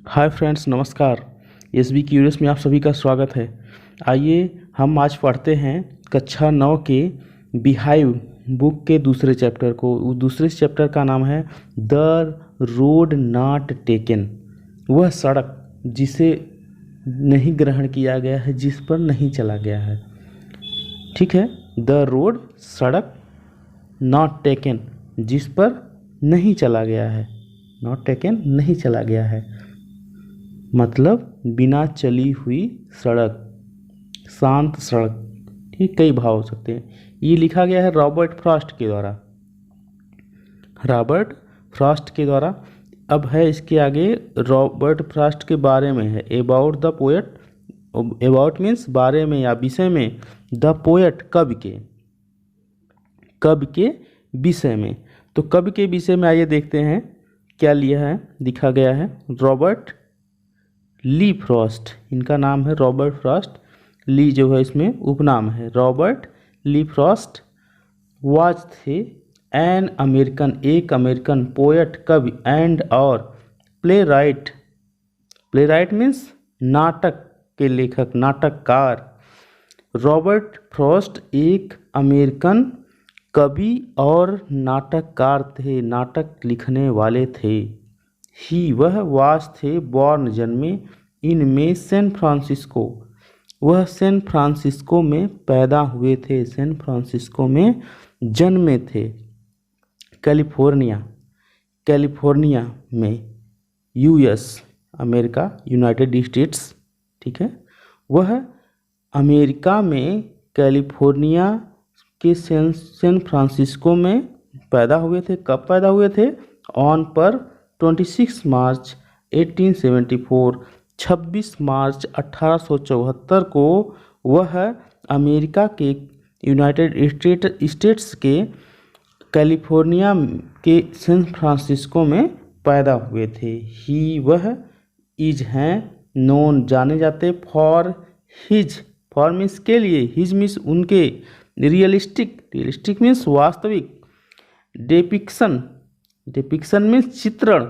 Hi friends, नमस्कार। S be curious में आप सभी का स्वागत है। आइए हम आज पढ़ते हैं कक्षा 9 के बिहाइव बुक के दूसरे चैप्टर को। उस दूसरे चैप्टर का नाम है द रोड नॉट टेकन। वह सड़क जिसे नहीं ग्रहण किया गया है, जिस पर नहीं चला गया है। ठीक है, द रोड सड़क, नॉट टेकन जिस पर नहीं चला गया है, नॉट टेकन नहीं चला गया है मतलब बिना चली हुई सड़क, शांत सड़क। ठीक, कई भाव हो सकते हैं। ये लिखा गया है रॉबर्ट फ्रॉस्ट के द्वारा, रॉबर्ट फ्रॉस्ट के द्वारा। अब है इसके आगे रॉबर्ट फ्रॉस्ट के बारे में है, about the poet. About means बारे में या विषय में, द पोएट कवि के विषय में। तो कवि के विषय में आइए देखते हैं क्या लिया है, दिखा गया है। रॉबर्ट ली फ्रॉस्ट, इनका नाम है रॉबर्ट फ्रॉस्ट। ली जो है इसमें उपनाम है। रॉबर्ट ली फ्रॉस्ट वाज थे एन अमेरिकन, एक अमेरिकन पोएट, कवि, एंड और play right. Play right means नाटक के लेखक, नाटककार। रॉबर्ट फ्रॉस्ट एक अमेरिकन कवि और नाटककार थे, नाटक लिखने वाले थे। ही वह वास थे बॉर्न जन्मे इनमें सैन फ्रांसिस्को, वह सैन फ्रांसिस्को में पैदा हुए थे, सैन फ्रांसिस्को में जन्मे थे। कैलिफोर्निया, कैलिफोर्निया में, यूएस अमेरिका, यूनाइटेड स्टेट्स। ठीक है, वह अमेरिका में कैलिफोर्निया के सैन फ्रांसिस्को में पैदा हुए थे। कब पैदा हुए थे? ऑन पर 26 मार्च 1874, 26 मार्च 1874 को वह अमेरिका के यूनाइटेड स्टेट्स के कैलिफोर्निया के सैन फ्रांसिस्को में पैदा हुए थे। ही वह इज हैं नोन जाने जाते फॉर हिज, फॉर मीन्स के लिए, हिज मीन्स उनके, रियलिस्टिक, रियलिस्टिक मीन्स वास्तविक, डेपिक्शन, डिपिक्शन मीन्स चित्रण,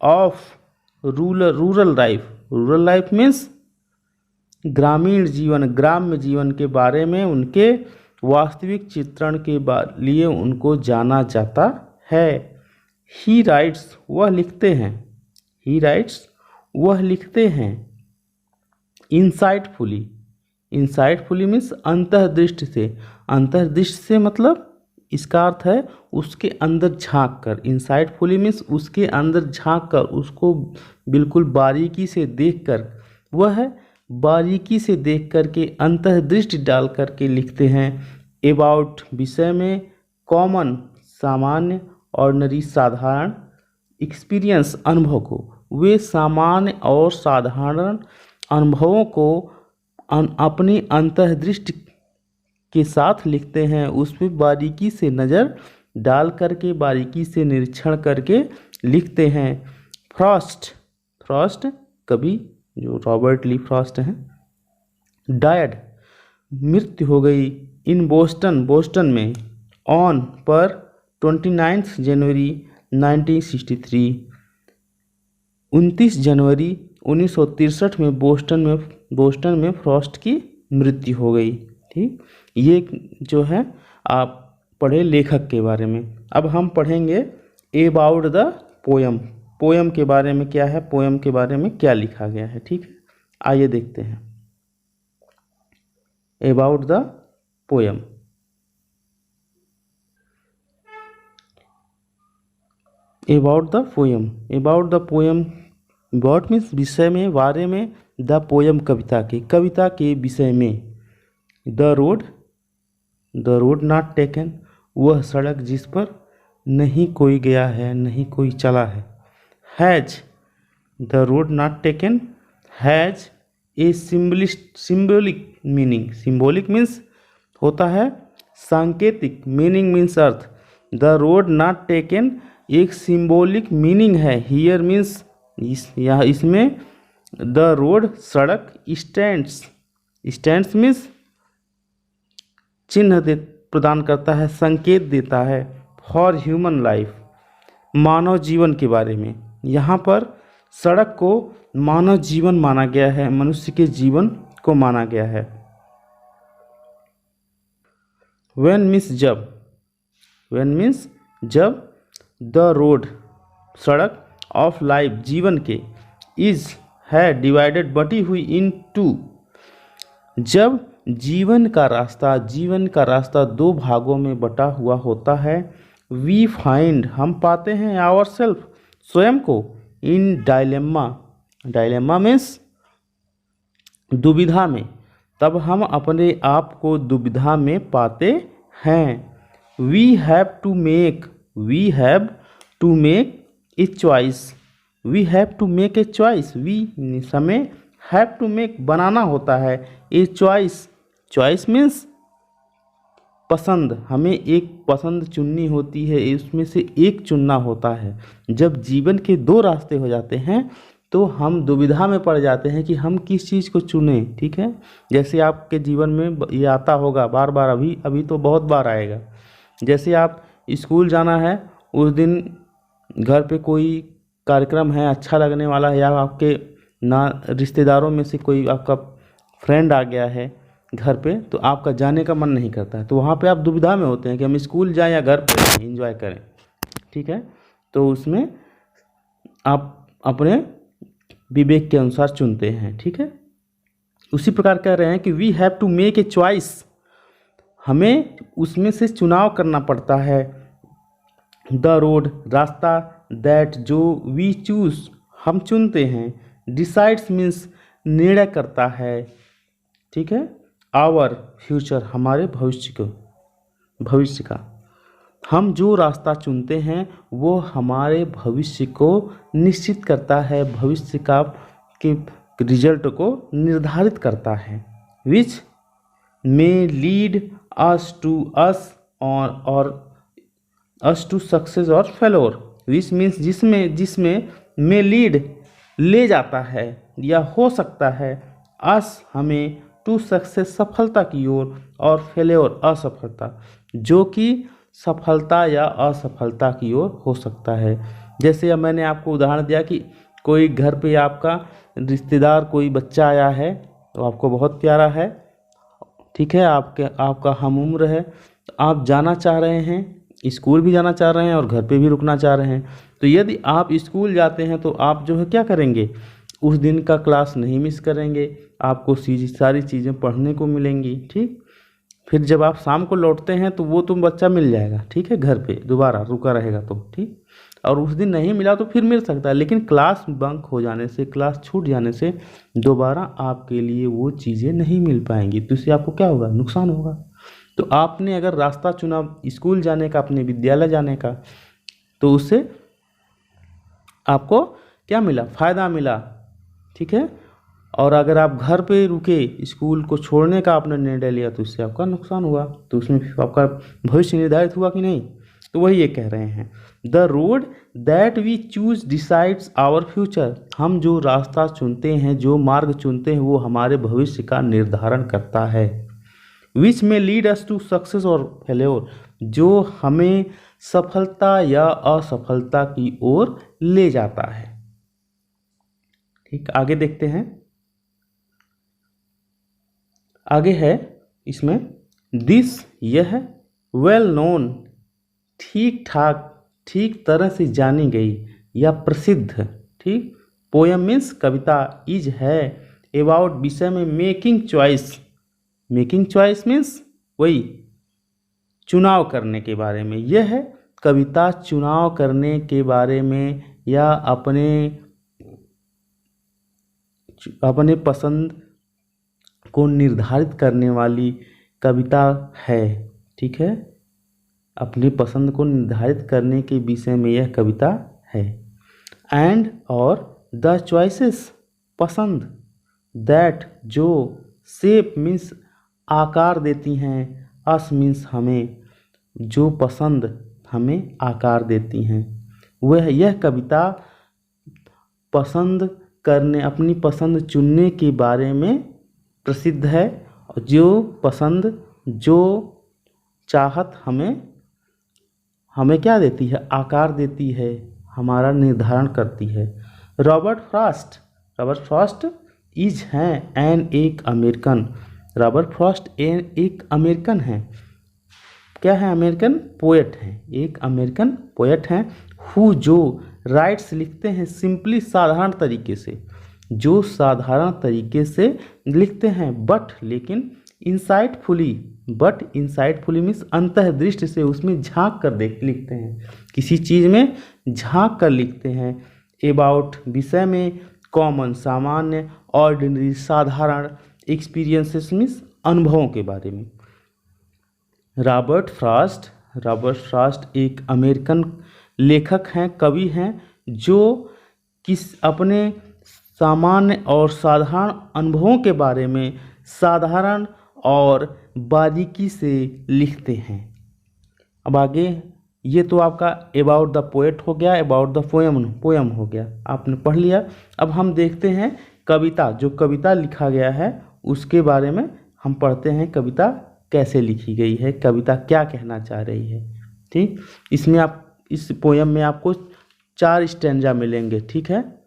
of rural life, rural life means ग्रामीण जीवन, ग्राम्य जीवन के बारे में उनके वास्तविक चित्रण के लिए उनको जाना जाता है। ही राइट्स, वह लिखते हैं, ही राइट्स वह लिखते हैं, इंसाइटफुली, इंसाइटफुली मीन्स अंतर्दृष्टि से, अंतर्दृष्टि से मतलब इसका अर्थ है उसके अंदर झांक कर। इंसाइटफुली मीन्स उसके अंदर झांक कर, उसको बिल्कुल बारीकी से देखकर, वह बारीकी से देख कर के अंतर्दृष्टि डाल कर के लिखते हैं। अबाउट विषय में, कॉमन सामान्य, ऑर्डिनरी साधारण, एक्सपीरियंस अनुभव को, वे सामान्य और साधारण अनुभवों को अपनी अंतर्दृष्टि के साथ लिखते हैं। उस पर बारीकी से नज़र डाल करके, बारीकी से निरीक्षण करके लिखते हैं। फ्रॉस्ट, फ्रॉस्ट कवि जो रॉबर्ट ली फ्रॉस्ट हैं, डायड मृत्यु हो गई, इन बोस्टन, बोस्टन में, ऑन पर 29 जनवरी 1963, 29 जनवरी 1963 में बोस्टन में फ्रॉस्ट की मृत्यु हो गई। ठीक, ये जो है आप पढ़े लेखक के बारे में। अब हम पढ़ेंगे अबाउट द पोयम, पोयम के बारे में क्या है, पोयम के बारे में क्या लिखा गया है। ठीक है, आइए देखते हैं about the poem. About the poem, about the poem, about means विषय में, बारे में, द पोयम कविता के, कविता के विषय में। द रोड नॉट टेकन, वह सड़क जिस पर नहीं कोई गया है, नहीं कोई चला है। Has, the road not taken has a symbolic meaning, symbolic means होता है सांकेतिक, meaning means earth. The road not taken एक सिम्बोलिक मीनिंग है। हियर मीन्स यहाँ, इसमें द रोड सड़क, स्टैंड्स, स्टैंड्स मीन्स चिन्ह प्रदान करता है, संकेत देता है। फॉर ह्यूमन लाइफ, मानव जीवन के बारे में। यहाँ पर सड़क को मानव जीवन माना गया है, मनुष्य के जीवन को माना गया है। व्हेन मीन्स जब, व्हेन मीन्स जब, द रोड सड़क, ऑफ लाइफ जीवन के, इज है डिवाइडेड बटी हुई इन टू, जब जीवन का रास्ता दो भागों में बटा हुआ होता है, वी फाइंड हम पाते हैं आवर सेल्फ स्वयं को, इन डायलेमा, डायलेमा मीन्स दुविधा में, तब हम अपने आप को दुविधा में पाते हैं। We have to make, we have to make a choice, we have to make a choice, we हमें हैव टू मेक बनाना होता है, ए चॉइस, चॉइस मीन्स पसंद, हमें एक पसंद चुननी होती है, उसमें से एक चुनना होता है। जब जीवन के दो रास्ते हो जाते हैं तो हम दुविधा में पड़ जाते हैं कि हम किस चीज़ को चुनें। ठीक है, जैसे आपके जीवन में ये आता होगा बार बार, अभी तो बहुत बार आएगा। जैसे आप स्कूल जाना है, उस दिन घर पे कोई कार्यक्रम है अच्छा लगने वाला है, या आपके ना रिश्तेदारों में से कोई आपका फ्रेंड आ गया है घर पे, तो आपका जाने का मन नहीं करता है, तो वहाँ पे आप दुविधा में होते हैं कि हम स्कूल जाएं या घर पे एंजॉय करें। ठीक है, तो उसमें आप अपने विवेक के अनुसार चुनते हैं। ठीक है, उसी प्रकार कह रहे हैं कि we have to make a choice, हमें उसमें से चुनाव करना पड़ता है। द रोड रास्ता, दैट जो, वी चूज हम चुनते हैं, डिसाइड्स मीन्स निर्णय करता है। ठीक है, आवर फ्यूचर हमारे भविष्य का, हम जो रास्ता चुनते हैं वो हमारे भविष्य को निश्चित करता है, भविष्य का के रिजल्ट को निर्धारित करता है। विच may lead us to us और अस टू सक्सेस और फेलोर, विच मीन्स जिसमें मे लीड ले जाता है या हो सकता है, अस हमें, टू सक्सेस सफलता की ओर, और फेल्योर असफलता, जो कि सफलता या असफलता की ओर हो सकता है। जैसे अब मैंने आपको उदाहरण दिया कि कोई घर पे आपका रिश्तेदार कोई बच्चा आया है, तो आपको बहुत प्यारा है, ठीक है, आपका हम उम्र है, तो आप जाना चाह रहे हैं, स्कूल भी जाना चाह रहे हैं और घर पे भी रुकना चाह रहे हैं। तो यदि आप स्कूल जाते हैं तो आप जो है क्या करेंगे, उस दिन का क्लास नहीं मिस करेंगे, आपको सारी चीज़ें पढ़ने को मिलेंगी। ठीक, फिर जब आप शाम को लौटते हैं तो वो तुम बच्चा मिल जाएगा, ठीक है, घर पे दोबारा रुका रहेगा तो ठीक, और उस दिन नहीं मिला तो फिर मिल सकता है, लेकिन क्लास बंक हो जाने से, क्लास छूट जाने से दोबारा आपके लिए वो चीज़ें नहीं मिल पाएंगी, तो इससे आपको क्या होगा, नुकसान होगा। तो आपने अगर रास्ता चुना स्कूल जाने का, अपने विद्यालय जाने का, तो उससे आपको क्या मिला, फ़ायदा मिला। ठीक है, और अगर आप घर पे रुके, स्कूल को छोड़ने का आपने निर्णय लिया, तो इससे आपका नुकसान हुआ, तो उसमें आपका भविष्य निर्धारित हुआ कि नहीं। तो वही ये कह रहे हैं, the road that we choose decides our future, हम जो रास्ता चुनते हैं, जो मार्ग चुनते हैं, वो हमारे भविष्य का निर्धारण करता है। विच में लीड अस टू सक्सेस और फेल्योर, जो हमें सफलता या असफलता की ओर ले जाता है। ठीक, आगे देखते हैं। आगे है इसमें दिस, यह, वेल नोन, ठीक ठाक, ठीक तरह से जानी गई या प्रसिद्ध। ठीक, पोयम मीन्स कविता, इज है, अबाउट विषय में, making choice, making choice means वही चुनाव करने के बारे में, यह है कविता चुनाव करने के बारे में या अपने पसंद को निर्धारित करने वाली कविता है। ठीक है, अपनी पसंद को निर्धारित करने के विषय में यह कविता है। एंड और द चॉइसेस पसंद, दैट जो, शेप मीन्स आकार देती हैं, अस मीन्स हमें, जो पसंद हमें आकार देती हैं, वह यह कविता पसंद करने, अपनी पसंद चुनने के बारे में प्रसिद्ध है। जो पसंद, जो चाहत हमें क्या देती है, आकार देती है, हमारा निर्धारण करती है। रॉबर्ट फ्रॉस्ट इज हैं एन एक अमेरिकन। रॉबर्ट फ्रॉस्ट एक अमेरिकन हैं। क्या है? अमेरिकन पोएट हैं, एक अमेरिकन पोएट हैं। हु जो राइट्स लिखते हैं सिंपली साधारण तरीके से, जो साधारण तरीके से लिखते हैं, बट लेकिन इंसाइटफुली मीन्स अंतर्दृष्टि से उसमें झांक कर लिखते हैं, किसी चीज़ में झांक कर लिखते हैं। अबाउट विषय में, कॉमन सामान्य, ऑर्डिनरी साधारण, एक्सपीरियंसेस मीन्स अनुभवों के बारे में। रॉबर्ट फ्रॉस्ट एक अमेरिकन लेखक हैं, कवि हैं, जो अपने सामान्य और साधारण अनुभवों के बारे में साधारण और बारीकी से लिखते हैं। अब आगे, ये तो आपका अबाउट द पोएट हो गया, अबाउट द पोयम हो गया, आपने पढ़ लिया। अब हम देखते हैं कविता, जो कविता लिखा गया है उसके बारे में हम पढ़ते हैं। कविता कैसे लिखी गई है, कविता क्या कहना चाह रही है। ठीक, इसमें आप इस पोयम में आपको 4 स्टैंजा मिलेंगे। ठीक है,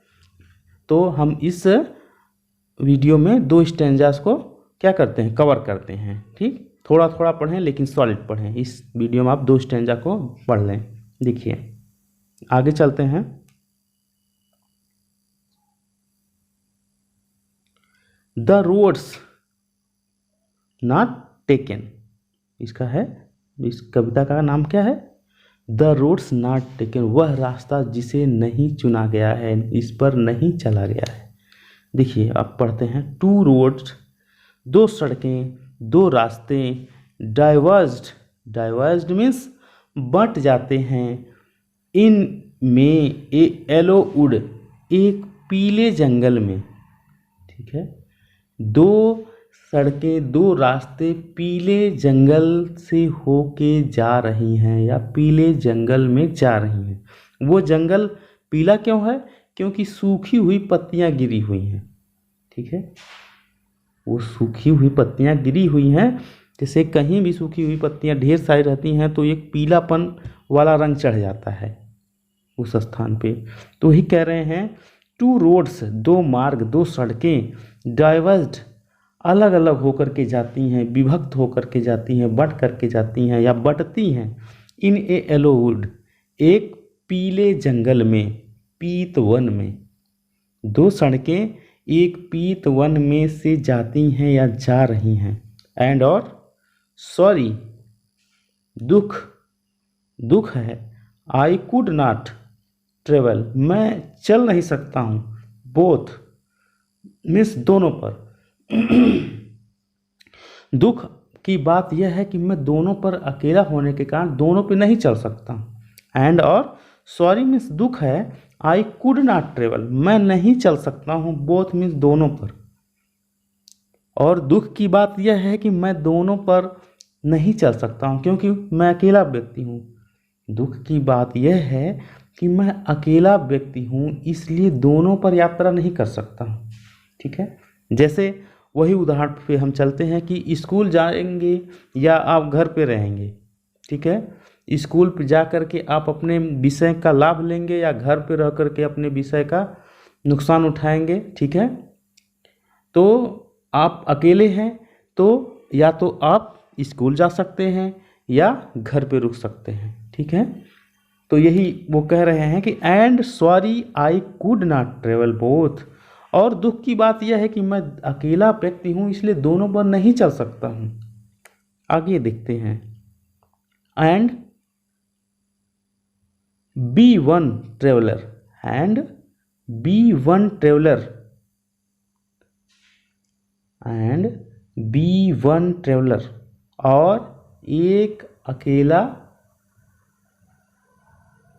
तो हम इस वीडियो में 2 स्टैंजास को क्या करते हैं, कवर करते हैं। ठीक, थोड़ा थोड़ा पढ़ें लेकिन सॉलिड पढ़ें। इस वीडियो में आप 2 स्टैंजा को पढ़ लें। देखिए, आगे चलते हैं। द रोड्स नॉट टेकन, इसका है, इस कविता का नाम क्या है? द रोड्स नॉट टेकन, वह रास्ता जिसे नहीं चुना गया है, इस पर नहीं चला गया है। देखिए, आप पढ़ते हैं 2 रोड्स, 2 सड़कें, 2 रास्ते, डाइवर्स्ड मीन्स बंट जाते हैं, इन में ए येलो वुड, एक पीले जंगल में। ठीक है, 2 सड़कें, 2 रास्ते पीले जंगल से होके जा रही हैं या पीले जंगल में जा रही हैं। वो जंगल पीला क्यों है? क्योंकि सूखी हुई पत्तियां गिरी हुई हैं। ठीक है, वो सूखी हुई पत्तियां गिरी हुई हैं। जैसे कहीं भी सूखी हुई पत्तियां ढेर सारी रहती हैं तो एक पीलापन वाला रंग चढ़ जाता है उस स्थान पे। तो ही कह रहे हैं 2 रोड्स, 2 मार्ग, 2 सड़कें, डाइवर्स्ड अलग अलग होकर के जाती हैं, विभक्त होकर के जाती हैं, बट करके जाती हैं या बटती हैं, इन ए येलो वुड, एक पीले जंगल में, पीत वन में। 2 सड़कें एक पीत वन में से जाती हैं या जा रही हैं। एंड और सॉरी, दुख है, आई कुड नॉट ट्रेवल, मैं चल नहीं सकता हूँ, बोथ मीन्स दोनों पर। दुख की बात यह है कि मैं दोनों पर अकेला होने के कारण दोनों पे नहीं चल सकता। एंड और सॉरी मीन्स दुख है, आई कुड नॉट ट्रेवल, मैं नहीं चल सकता हूँ, बोथ मीन्स दोनों पर। और दुख की बात यह है कि मैं दोनों पर नहीं चल सकता हूँ क्योंकि मैं अकेला व्यक्ति हूँ। दुख की बात यह है कि मैं अकेला व्यक्ति हूँ, इसलिए दोनों पर यात्रा नहीं कर सकता हूँ। ठीक है, जैसे वही उदाहरण पे हम चलते हैं कि स्कूल जाएंगे या आप घर पे रहेंगे। ठीक है, स्कूल पे जा कर के आप अपने विषय का लाभ लेंगे या घर पे रह कर के अपने विषय का नुकसान उठाएंगे। ठीक है, तो आप अकेले हैं तो या तो आप स्कूल जा सकते हैं या घर पे रुक सकते हैं। ठीक है, तो यही वो कह रहे हैं कि and sorry I could not travel both, और दुख की बात यह है कि मैं अकेला व्यक्ति हूँ इसलिए दोनों पर नहीं चल सकता हूँ। आगे देखते हैं। And be one traveller, and be one traveller, and be one traveller, और एक अकेला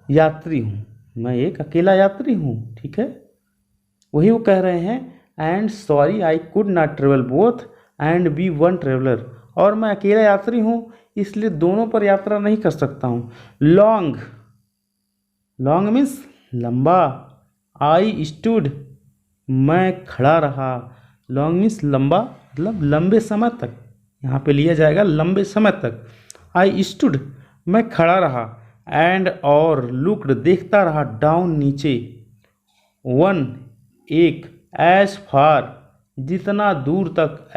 यात्री हूँ, मैं एक अकेला यात्री हूँ। ठीक है, वही वो कह रहे हैं and sorry I could not travel both and be one traveller, और मैं अकेला यात्री हूँ इसलिए दोनों पर यात्रा नहीं कर सकता हूँ। लॉन्ग मीन्स लंबा, आई स्टूड, मैं खड़ा रहा। लॉन्ग मीन्स लंबा, मतलब लंबे समय तक, यहाँ पे लिया जाएगा लंबे समय तक। आई स्टूड, मैं खड़ा रहा। एंड और लुक्ड, देखता रहा। डाउन, नीचे। वन एक, एज फार जितना दूर तक,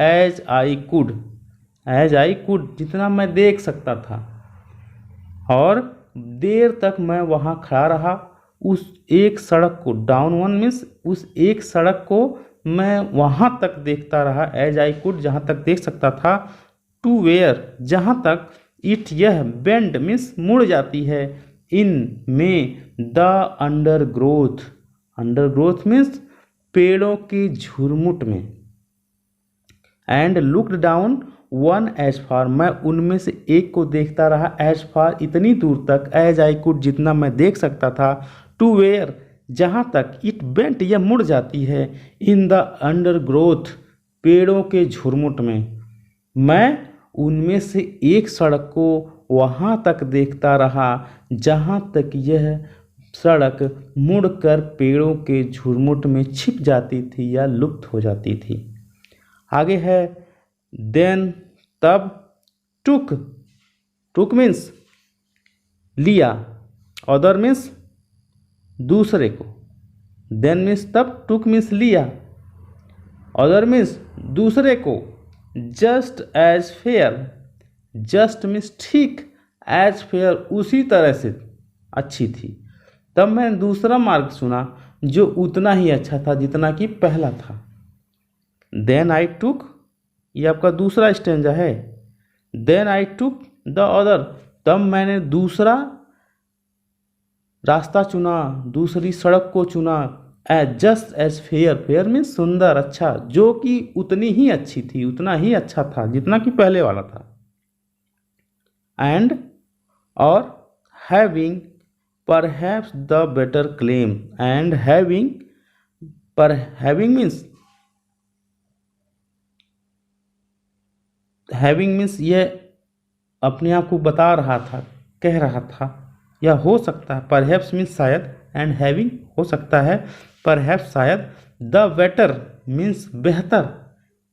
एज आई कुड जितना मैं देख सकता था, और देर तक मैं वहाँ खड़ा रहा उस एक सड़क को, डाउन वन मीन्स उस एक सड़क को मैं वहाँ तक देखता रहा, एज आई कुड जहाँ तक देख सकता था, टू वेयर जहाँ तक, इट यह, बेंड मीन्स मुड़ जाती है, इन में, द अंडरग्रोथ मीन्स पेड़ों के झुरमुट में, and looked down one as far मैं उनमें से एक को देखता रहा, एज फार इतनी दूर तक, एज आई कुड जितना मैं देख सकता था, टू वेयर जहाँ तक, इट बेंट यह मुड़ जाती है, इन द अंडरग्रोथ पेड़ों के झुरमुट में, मैं उनमें से एक सड़क को वहाँ तक देखता रहा जहाँ तक यह सड़क मुड़कर पेड़ों के झुरमुट में छिप जाती थी या लुप्त हो जाती थी। आगे है देन, तब, टुक मीन्स लिया, अदर मीन्स दूसरे को, देन मीन्स तब, टुक मीन्स लिया, अदर मीन्स दूसरे को, just as fair, just means ठीक, एज फेयर उसी तरह से अच्छी थी। तब मैंने दूसरा मार्ग सुना जो उतना ही अच्छा था जितना कि पहला था। देन आई टुक, ये आपका दूसरा स्टेंजा है। Then I took the other, तब मैंने दूसरा रास्ता चुना, दूसरी सड़क को चुना, as just as fair, fair means सुंदर, अच्छा, जो कि उतनी ही अच्छी थी, उतना ही अच्छा था जितना कि पहले वाला था। एंड और having perhaps the better claim, and having means ये अपने आप को बता रहा था, कह रहा था, या हो सकता है, परहैप्स मीन्स शायद, एंड हैविंग हो सकता है, परहैप्स शायद, द बेटर मीन्स बेहतर,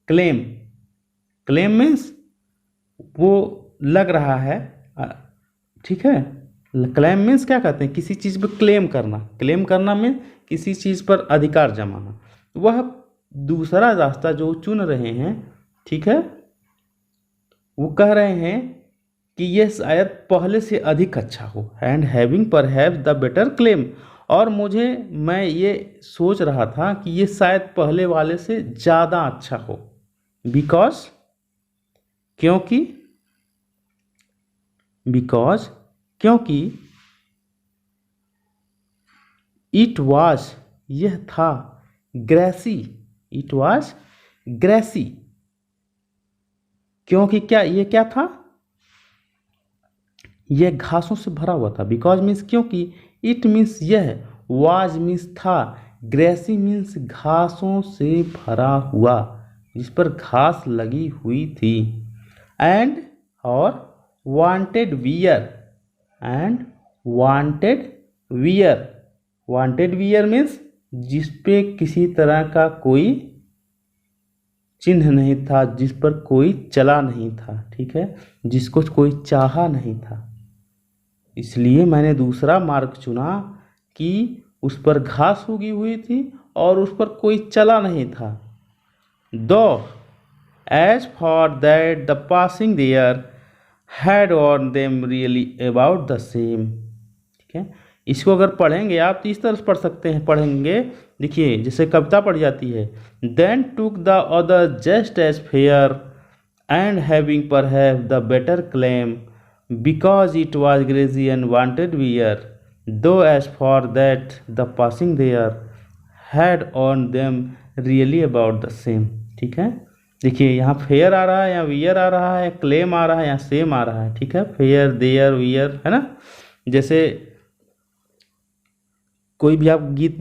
क्लेम मीन्स वो लग रहा है, ठीक है। क्लेम मीन्स क्या कहते हैं, किसी चीज़ पर क्लेम करना में किसी चीज़ पर अधिकार जमाना। वह दूसरा रास्ता जो चुन रहे हैं, ठीक है, वो कह रहे हैं कि यह शायद पहले से अधिक अच्छा हो, and having perhaps the better claim, और मैं ये सोच रहा था कि ये शायद पहले वाले से ज़्यादा अच्छा हो, क्योंकि इट वॉज यह था, ग्रेसी, क्योंकि क्या था, यह घासों से भरा हुआ था। बिकॉज मीन्स क्योंकि, इट मीन्स यह, वाज मीन्स था, ग्रेसी मीन्स घासों से भरा हुआ, जिस पर घास लगी हुई थी। एंड और वांटेड वियर मीन्स जिस पे किसी तरह का कोई चिन्ह नहीं था, जिस पर कोई चला नहीं था, ठीक है, जिसको कोई चाहा नहीं था। इसलिए मैंने दूसरा मार्ग चुना कि उस पर घास उगी हुई थी और उस पर कोई चला नहीं था। Though as for that the passing there had on them really about the same, ठीक है। इसको अगर पढ़ेंगे आप तो इस तरह से पढ़ सकते हैं, पढ़ेंगे, देखिए जैसे कविता पढ़ जाती है, then took the other just as fair and having perhaps the better claim, because it was grassy and wanted wear, though as for that the passing there had on them really about the same, ठीक है। देखिए यहाँ fair आ रहा है, यहाँ wear आ रहा है, claim आ रहा है, यहाँ सेम आ रहा है, ठीक है, फेयर, देयर, वियर, है ना। जैसे कोई भी आप गीत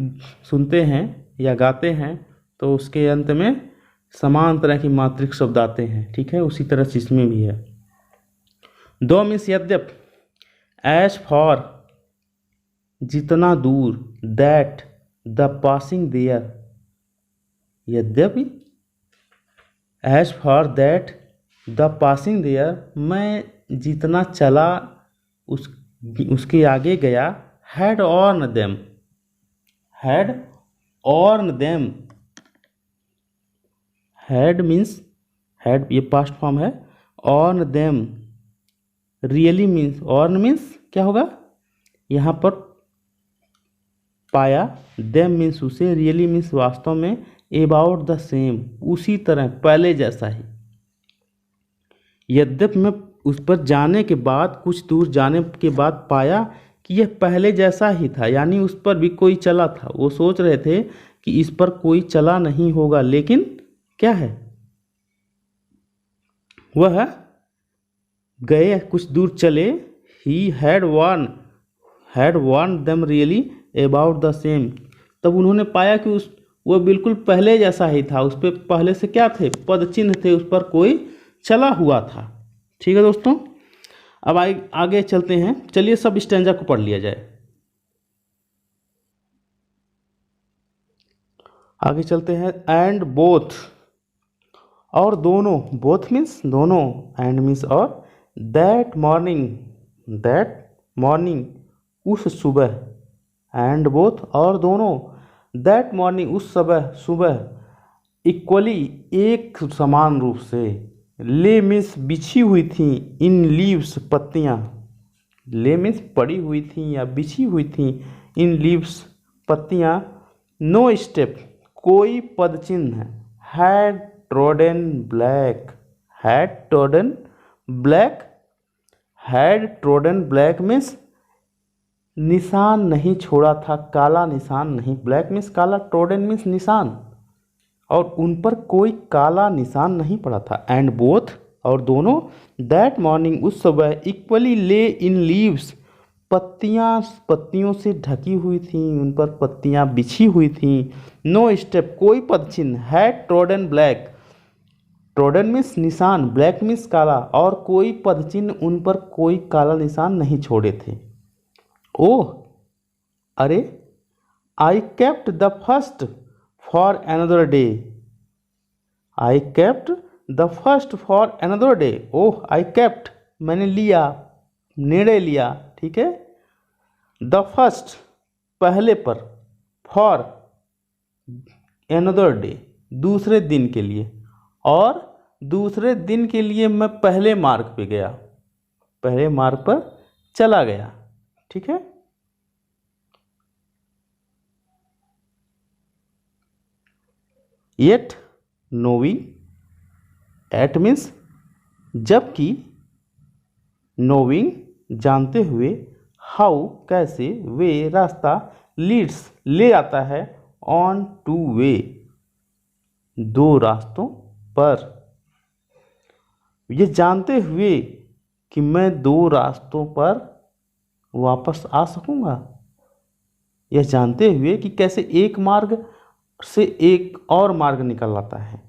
सुनते हैं या गाते हैं तो उसके अंत में समान तरह की मात्रिक शब्द आते हैं, ठीक है, उसी तरह से इसमें भी है। दो मीन्स यद्यप, एज फॉर जितना दूर, दैट द पासिंग देयर, यद्यपि, as for that the passing there मैं जितना चला उसके आगे गया, had on them, had worn them, had means, had ये पास्ट फॉर्म है, worn them really means, worn means क्या होगा यहाँ पर पाया, देम मीन्स उसे, रियली मीन्स वास्तव में, अबाउट द सेम उसी तरह, पहले जैसा ही। यद्यपि मैं उस पर जाने के बाद, कुछ दूर जाने के बाद पाया कि यह पहले जैसा ही था, यानी उस पर भी कोई चला था। वो सोच रहे थे कि इस पर कोई चला नहीं होगा, लेकिन क्या है, वह गए, कुछ दूर चले। He had worn them really about the same, तब उन्होंने पाया कि उस वो बिल्कुल पहले जैसा ही था, उस पर पहले से क्या थे, पद चिन्ह थे, उस पर कोई चला हुआ था। ठीक है दोस्तों, अब आगे चलते हैं। चलिए सब स्टैंजा को पढ़ लिया जाए। आगे चलते हैं। एंड बोथ, और दोनों, बोथ मीन्स दोनों, एंड मीन्स और, दैट मॉर्निंग उस सुबह, एंड बोथ और दोनों, दैट मॉर्निंग उस सुबह, इक्वली एक समान रूप से, ले मीन्स बिछी हुई थी, इन लीव्स पत्तियाँ, ले मीन्स पड़ी हुई थी या बिछी हुई थी, इन लीव्स पत्तियाँ, नो स्टेप कोई पद चिन्ह, had trodden black, had trodden black means निशान नहीं छोड़ा था, काला निशान नहीं, ब्लैक मीन्स काला, ट्रोडन मीन्स निशान, और उन पर कोई काला निशान नहीं पड़ा था। एंड बोथ और दोनों, दैट मॉर्निंग उस सुबह, इक्वली ले इन लीव्स पत्तियों से ढकी हुई थी, उन पर पत्तियां बिछी हुई थी, नो स्टेप कोई पद चिन्ह, had trodden black, trodden means निशान, ब्लैक मीन्स काला, और कोई पद चिन्ह उन पर कोई काला निशान नहीं छोड़े थे। ओह अरे, I kept the first for another day, I kept the first for another day, oh I kept मैंने लिया, निर्णय लिया, ठीक है, द फर्स्ट पहले पर, फॉर अनदर डे दूसरे दिन के लिए, और दूसरे दिन के लिए मैं पहले मार्ग पे गया, पहले मार्ग पर चला गया, ठीक है। येट नोविंग, एट मीन्स जबकि, नोविंग जानते हुए, हाउ कैसे, वे रास्ता, लीड्स ले आता है, ऑन टू वे दो रास्तों पर, ये जानते हुए कि मैं दो रास्तों पर वापस आ सकूंगा, यह जानते हुए कि कैसे एक मार्ग से एक और मार्ग निकल आता है।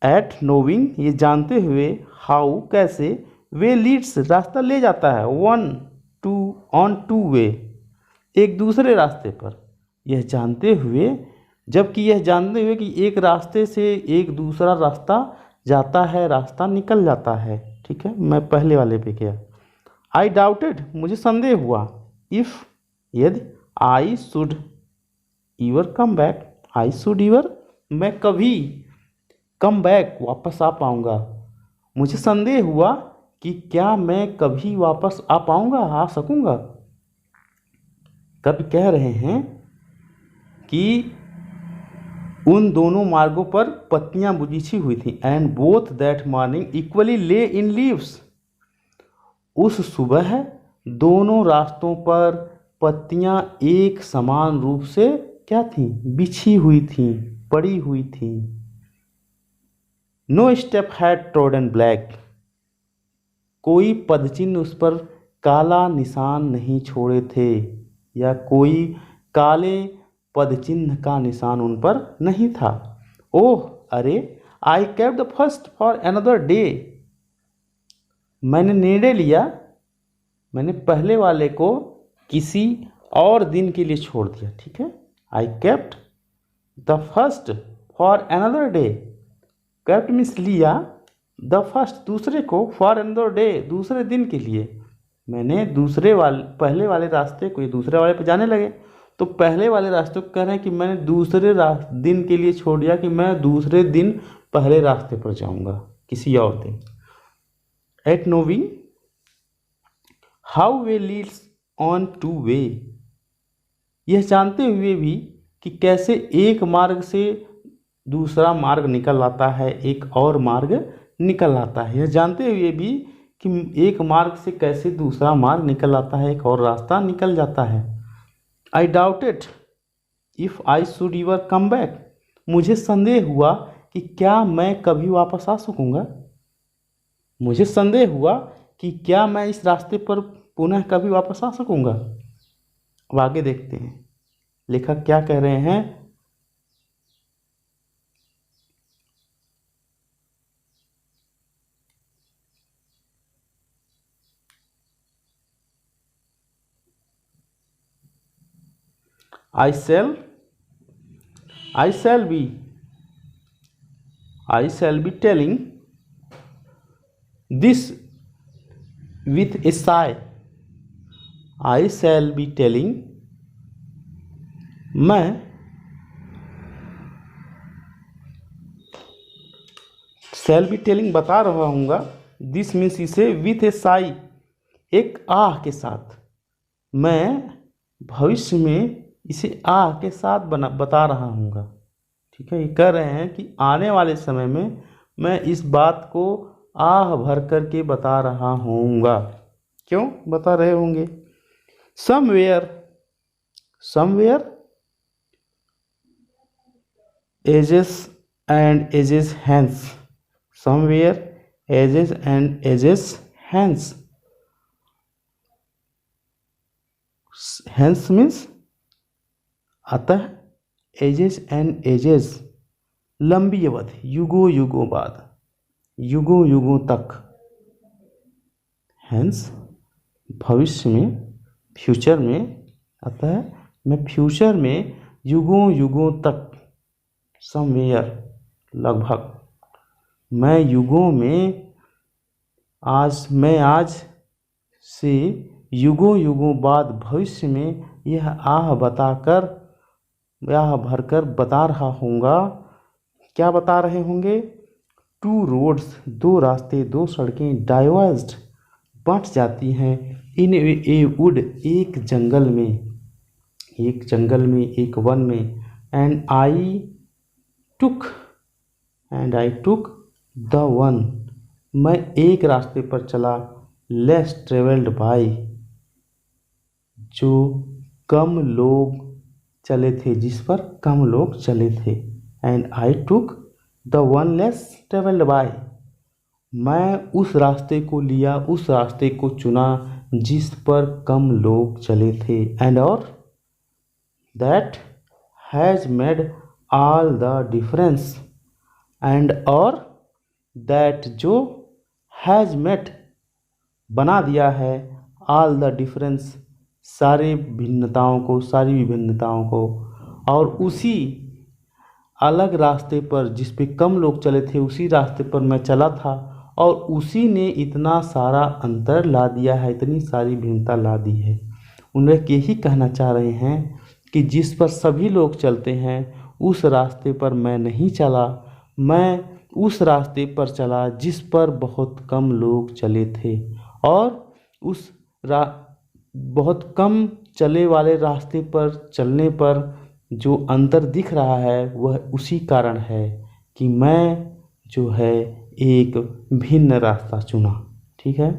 एट नोविंग ये जानते हुए, हाउ कैसे, वे लीड्स रास्ता ले जाता है, ऑन टू वे एक दूसरे रास्ते पर, यह जानते हुए, जबकि यह जानते हुए कि एक रास्ते से एक दूसरा रास्ता जाता है, रास्ता निकल जाता है, ठीक है। मैं पहले वाले पे गया। आई डाउटेड मुझे संदेह हुआ, इफ़ यदि, I should ever come back, I should ever मैं कभी कम बैक वापस आ पाऊँगा, मुझे संदेह हुआ कि क्या मैं कभी वापस आ पाऊँगा, आ सकूँगा। कवि कह रहे हैं कि उन दोनों मार्गों पर पत्तियां बिछी हुई थी, and both that morning equally ले इन लीव्स, उस सुबह दोनों रास्तों पर पत्तियां एक समान रूप से क्या थी, बिछी हुई थी, पड़ी हुई थी। No step had trodden black, कोई पदचिन्ह उस पर काला निशान नहीं छोड़े थे, या कोई काले पदचिन्ह का निशान उन पर नहीं था। ओह अरे, I kept the first for another day, मैंने निर्णय लिया, मैंने पहले वाले को किसी और दिन के लिए छोड़ दिया, ठीक है। I kept the first for another day, kept means लिया, द फर्स्ट दूसरे को, फॉर अनदर डे दूसरे दिन के लिए, मैंने दूसरे वाले पहले वाले रास्ते को दूसरे वाले पे जाने लगे, तो पहले वाले रास्ते को कह रहे हैं कि मैंने दूसरे दिन के लिए छोड़ दिया कि मैं दूसरे दिन पहले रास्ते पर जाऊंगा किसी और दिन। Yet knowing how way leads on to way, यह जानते हुए भी कि कैसे एक मार्ग से दूसरा मार्ग निकल आता है, एक और मार्ग निकल आता है। यह जानते हुए भी कि एक मार्ग से कैसे दूसरा मार्ग निकल आता है, एक और रास्ता निकल जाता है। आई doubted if I should ever come back, मुझे संदेह हुआ कि क्या मैं कभी वापस आ सकूँगा। मुझे संदेह हुआ कि क्या मैं इस रास्ते पर पुनः कभी वापस आ सकूँगा। अब आगे देखते हैं लेखक क्या कह रहे हैं। I shall be telling this with a sigh. I shall be telling, मैं shall be telling बता रहा हूँगा, this means इसे with a sigh, एक आह के साथ। मैं भविष्य में इसे आह के साथ बता रहा हूँगा। ठीक है, ये कह रहे हैं कि आने वाले समय में मैं इस बात को आह भर कर के बता रहा हूँगा। क्यों बता रहे होंगे? Somewhere ages and ages hence, somewhere ages and ages hence, hence means अतः, एजेस एंड एजेस लंबी अवधि, युगों युगों बाद, युगों युगों तक। हैंस भविष्य में, फ्यूचर में, अतः मैं फ्यूचर में युगों युगों तक, समवेयर लगभग, मैं युगों में मैं आज से युगों युगों बाद भविष्य में यह आह भरकर बता रहा हूँगा। क्या बता रहे होंगे? टू रोड्स, दो रास्ते, दो सड़कें, डाइवर्स्ड बंट जाती हैं, इन ए वुड, एक जंगल में, एक वन में, and I took the one, मैं एक रास्ते पर चला, लेस ट्रेवल्ड बाय, जो कम लोग चले थे, जिस पर कम लोग चले थे। And I took the one less travelled by, मैं उस रास्ते को लिया, उस रास्ते को चुना जिस पर कम लोग चले थे। एंड और that has made all the difference, and और दैट जो हैज़ मेड बना दिया है, ऑल द डिफरेंस सारे भिन्नताओं को, सारी विभिन्नताओं को, और उसी अलग रास्ते पर जिस पे कम लोग चले थे, उसी रास्ते पर मैं चला था और उसी ने इतना सारा अंतर ला दिया है, इतनी सारी भिन्नता ला दी है। उन्हें यही कहना चाह रहे हैं कि जिस पर सभी लोग चलते हैं उस रास्ते पर मैं नहीं चला, मैं उस रास्ते पर चला जिस पर बहुत कम लोग चले थे, और उस बहुत कम चले वाले रास्ते पर चलने पर जो अंतर दिख रहा है वह उसी कारण है कि मैं जो है एक भिन्न रास्ता चुना। ठीक है,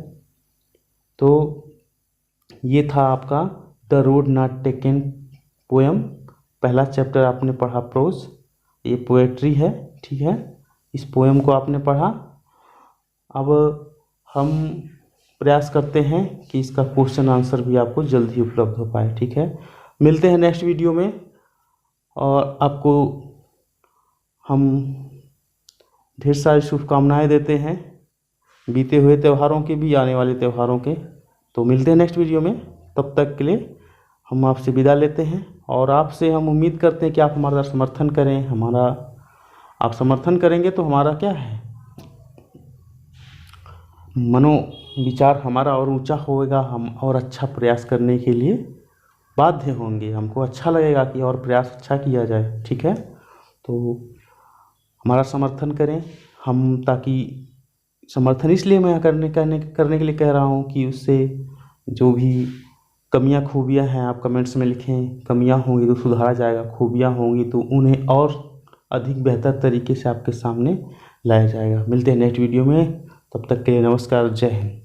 तो ये था आपका the road not taken poem. पहला चैप्टर आपने पढ़ा प्रोज, ये पोएट्री है। ठीक है, इस पोएम को आपने पढ़ा। अब हम प्रयास करते हैं कि इसका क्वेश्चन आंसर भी आपको जल्द ही उपलब्ध हो पाए। ठीक है, मिलते हैं नेक्स्ट वीडियो में, और आपको हम ढेर सारी शुभकामनाएं देते हैं, बीते हुए त्योहारों के भी, आने वाले त्योहारों के। तो मिलते हैं नेक्स्ट वीडियो में, तब तक के लिए हम आपसे विदा लेते हैं, और आपसे हम उम्मीद करते हैं कि आप हमारा समर्थन करें। आप समर्थन करेंगे तो हमारा क्या है, मनोविचार हमारा और ऊंचा होएगा, हम और अच्छा प्रयास करने के लिए बाध्य होंगे, हमको अच्छा लगेगा कि और प्रयास अच्छा किया जाए। ठीक है, तो हमारा समर्थन करें हम, ताकि समर्थन इसलिए मैं करने के लिए कह रहा हूँ कि उससे जो भी कमियां खूबियां हैं आप कमेंट्स में लिखें। कमियां होंगी तो सुधारा जाएगा, खूबियां होंगी तो उन्हें और अधिक बेहतर तरीके से आपके सामने लाया जाएगा। मिलते हैं नेक्स्ट वीडियो में, तब तक के लिए नमस्कार, जय हिंद।